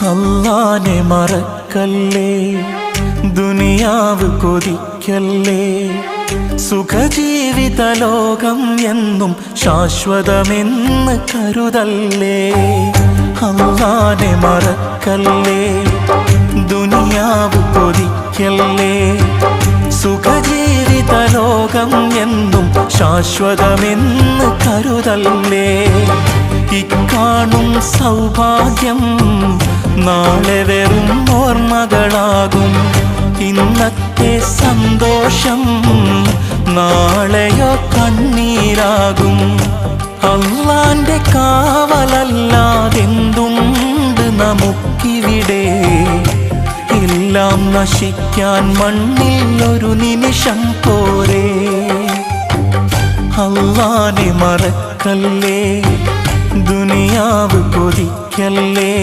അല്ലാനെ മറക്കല്ലേ, ദുനിയാവ് കൊതിക്കല്ലേ. സുഖജീവിത ലോകം എന്നും ശാശ്വതമെന്ന് കരുതല്ലേ. അല്ലാനെ മറക്കല്ലേ, ദുനിയാവ് കൊതിക്കല്ലേ. സുഖജീവിത ലോകം എന്നും ശാശ്വതമെന്ന് കരുതല്ലേ. ഇക്കാണും സൗഭാഗ്യം നാളെ വെറും ഓർമ്മകളാകും. ഇന്നത്തെ സന്തോഷം നാളെയോ കണ്ണീരാകും. അല്ലാന്റെ കാവലല്ലാതെന്തുണ്ട് നമുക്കിവിടെ? എല്ലാം നശിക്കാൻ മണ്ണിൽ ഒരു നിമിഷം പോരെ. അല്ലാനെ മറക്കല്ലേ, ദുനിയാവ് കൊതിക്കല്ലേ.